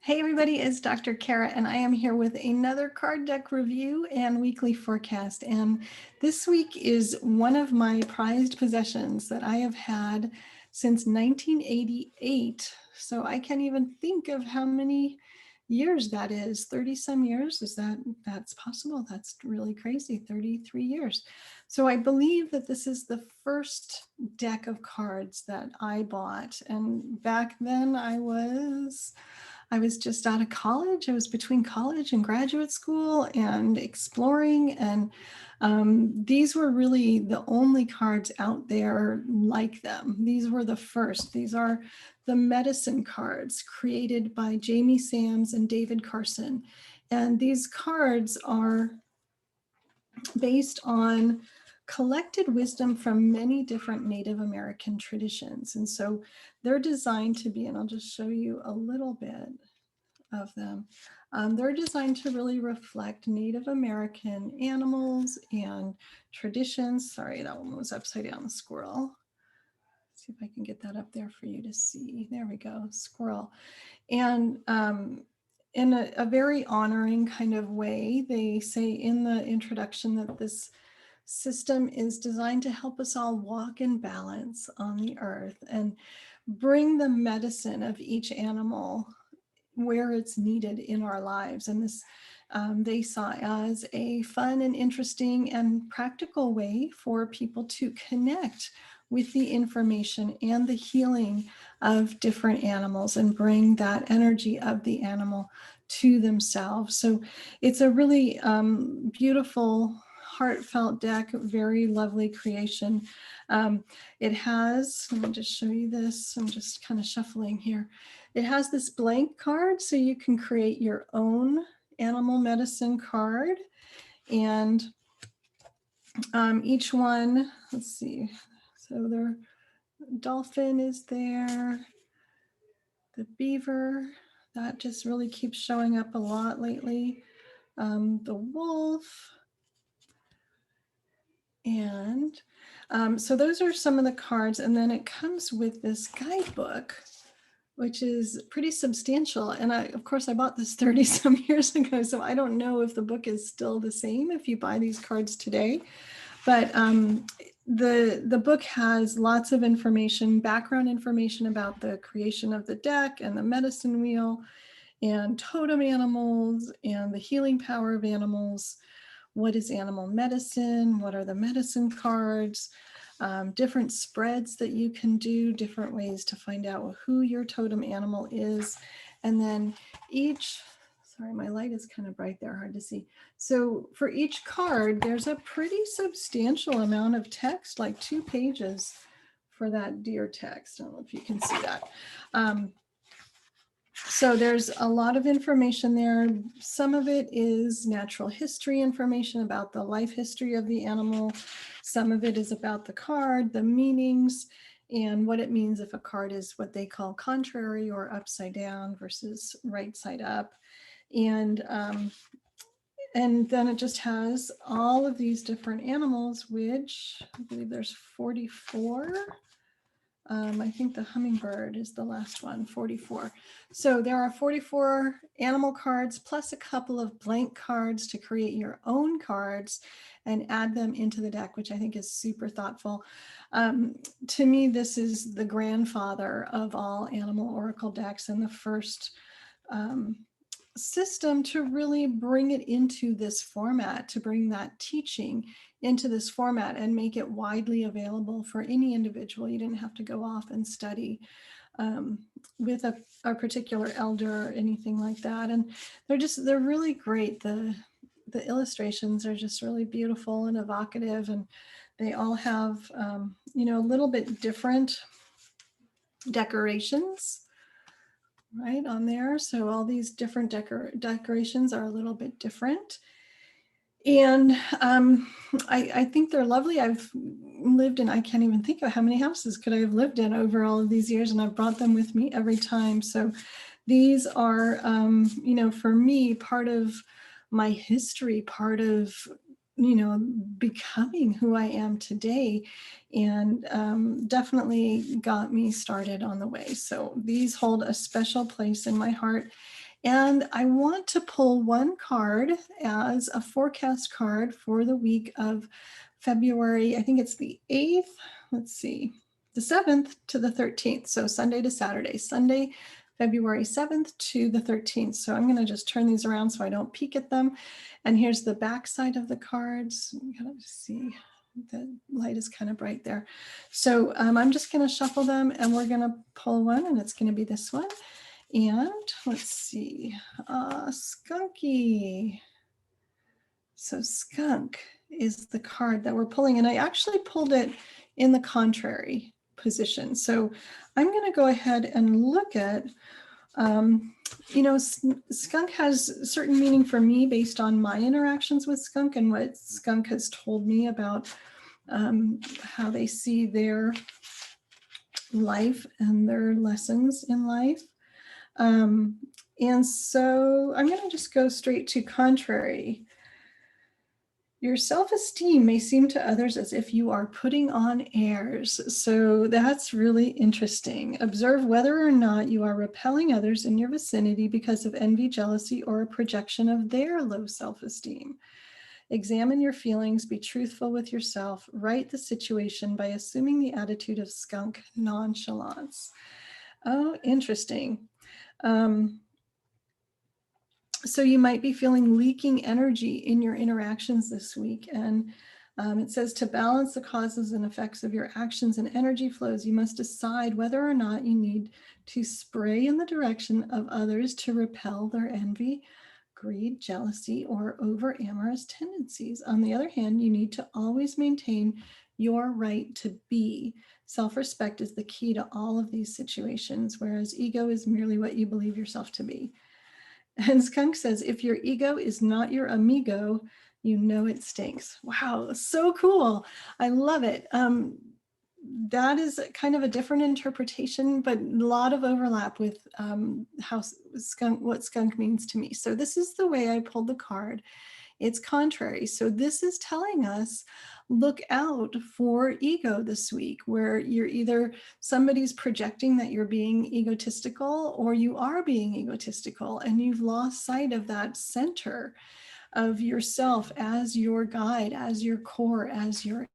Hey everybody, it's Dr. Cara and I am here with another card deck review and weekly forecast. And this week is one of my prized possessions that I have had since 1988. So I can't even think of how many years that is. 30 some years. That's possible? That's really crazy. 33 years. So I believe that this is the first deck of cards that I bought. And back then I was just out of college. I was between college and graduate school and exploring. And these were really the only cards out there like them. These were the first. These are the medicine cards created by Jamie Sams and David Carson. And these cards are based on collected wisdom from many different Native American traditions. And so they're designed to be, and I'll just show you a little bit of them. They're designed to really reflect Native American animals and traditions. Sorry, that one was upside down, the squirrel. Let's see if I can get that up there for you to see. There we go, squirrel. And in a very honoring kind of way, they say in the introduction that this system is designed to help us all walk in balance on the earth and bring the medicine of each animal where it's needed in our lives. And this they saw as a fun and interesting and practical way for people to connect with the information and the healing of different animals and bring that energy of the animal to themselves. So it's a really beautiful, heartfelt deck, very lovely creation. It has, let me just show you this. I'm just kind of shuffling here. It has this blank card, so you can create your own animal medicine card. And each one, let's see, so the dolphin is there, the beaver, that just really keeps showing up a lot lately, the wolf, and so those are some of the cards. And then it comes with this guidebook, which is pretty substantial. And of course, I bought this 30 some years ago, so I don't know if the book is still the same if you buy these cards today. But the book has lots of information, background information about the creation of the deck and the medicine wheel and totem animals and the healing power of animals. What is animal medicine? What are the medicine cards? Different spreads that you can do, different ways to find out who your totem animal is. And then each, sorry, my light is kind of bright there, hard to see. So for each card, there's a pretty substantial amount of text, like 2 pages for that deer text. I don't know if you can see that. So there's a lot of information there. Some of it is natural history information about the life history of the animal. Some of it is about the card, the meanings, and what it means if a card is what they call contrary or upside down versus right side up. And then it just has all of these different animals, which I believe there's 44. I think the hummingbird is the last one, 44. So there are 44 animal cards plus a couple of blank cards to create your own cards and add them into the deck, which I think is super thoughtful. To me, this is the grandfather of all animal oracle decks and the first system to really bring it into this format, to bring that teaching into this format and make it widely available for any individual. You didn't have to go off and study with a particular elder or anything like that. And they're really great. The illustrations are just really beautiful and evocative, and they all have a little bit different decorations right on there. So all these different decorations are a little bit different. And I think they're lovely. I've lived in, I can't even think of how many houses could I have lived in over all of these years, and I've brought them with me every time. So these are, for me, part of my history, part of, becoming who I am today, and definitely got me started on the way. So these hold a special place in my heart. And I want to pull one card as a forecast card for the week of February. I think it's the 8th. Let's see, the 7th to the 13th. So Sunday to Saturday, Sunday, February 7th to the 13th. So I'm going to just turn these around so I don't peek at them. And here's the back side of the cards. You gotta see, the light is kind of bright there. So I'm just going to shuffle them and we're going to pull one, and it's going to be this one. And let's see, Skunky. So skunk is the card that we're pulling, and I actually pulled it in the contrary position. So I'm going to go ahead and look at, skunk has certain meaning for me based on my interactions with skunk and what skunk has told me about how they see their life and their lessons in life. And so I'm going to just go straight to contrary. Your self-esteem may seem to others as if you are putting on airs. So that's really interesting. Observe whether or not you are repelling others in your vicinity because of envy, jealousy, or a projection of their low self-esteem. Examine your feelings, be truthful with yourself, right the situation by assuming the attitude of skunk nonchalance. Oh, interesting. So you might be feeling leaking energy in your interactions this week. And it says to balance the causes and effects of your actions and energy flows, you must decide whether or not you need to spray in the direction of others to repel their envy, greed, jealousy, or over amorous tendencies. On the other hand, you need to always maintain your right to be. Self-respect is the key to all of these situations, whereas ego is merely what you believe yourself to be. And Skunk says, if your ego is not your amigo, you know it stinks. Wow, so cool. I love it. That is kind of a different interpretation, but a lot of overlap with what skunk means to me. So this is the way I pulled the card. It's contrary. So this is telling us, look out for ego this week, where you're either somebody's projecting that you're being egotistical or you are being egotistical and you've lost sight of that center of yourself as your guide, as your core, as your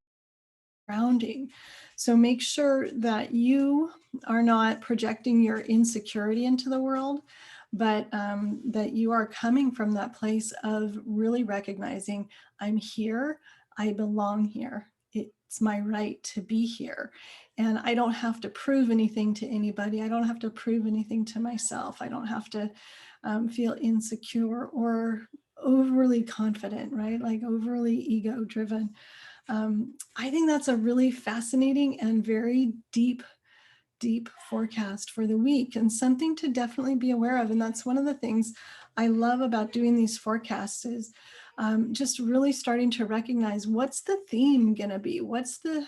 grounding. So make sure that you are not projecting your insecurity into the world, but that you are coming from that place of really recognizing, I'm here, I belong here. It's my right to be here. And I don't have to prove anything to anybody. I don't have to prove anything to myself. I don't have to feel insecure or overly confident, right? Like overly ego driven. I think that's a really fascinating and very deep forecast for the week, and something to definitely be aware of. And that's one of the things I love about doing these forecasts is just really starting to recognize, what's the theme going to be? What's the,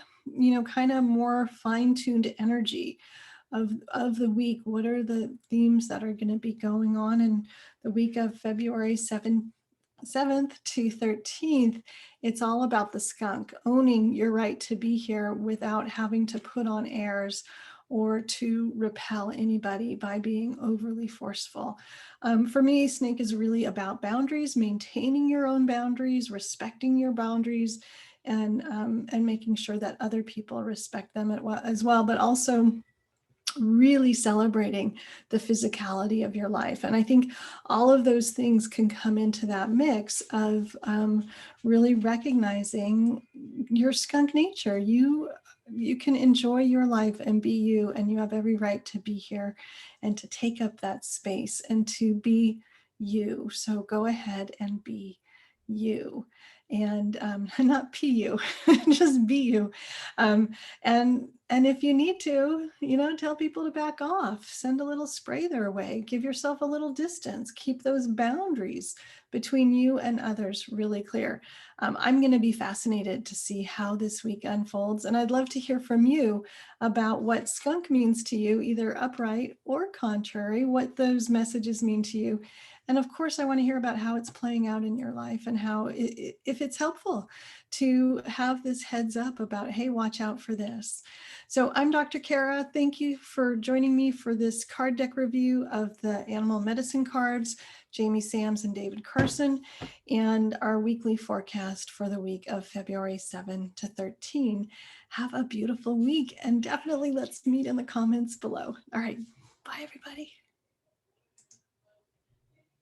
kind of more fine-tuned energy of the week? What are the themes that are going to be going on in the week of February 7th to 13th? It's all about the skunk, owning your right to be here without having to put on airs or to repel anybody by being overly forceful. For me, Snake is really about boundaries, maintaining your own boundaries, respecting your boundaries, and making sure that other people respect them as well, but also really celebrating the physicality of your life. And I think all of those things can come into that mix of really recognizing your skunk nature. You can enjoy your life and be you, and you have every right to be here and to take up that space and to be you. So go ahead and be you, and not be you, just be you. And if you need to, tell people to back off, send a little spray their way, give yourself a little distance, keep those boundaries between you and others really clear. I'm going to be fascinated to see how this week unfolds. And I'd love to hear from you about what skunk means to you, either upright or contrary, what those messages mean to you. And of course, I want to hear about how it's playing out in your life and how, if it's helpful to have this heads up about, hey, watch out for this. So I'm Dr. Cara. Thank you for joining me for this card deck review of the animal medicine cards, Jamie Sams and David Carson, and our weekly forecast for the week of February 7 to 13. Have a beautiful week, and definitely let's meet in the comments below. All right, bye everybody.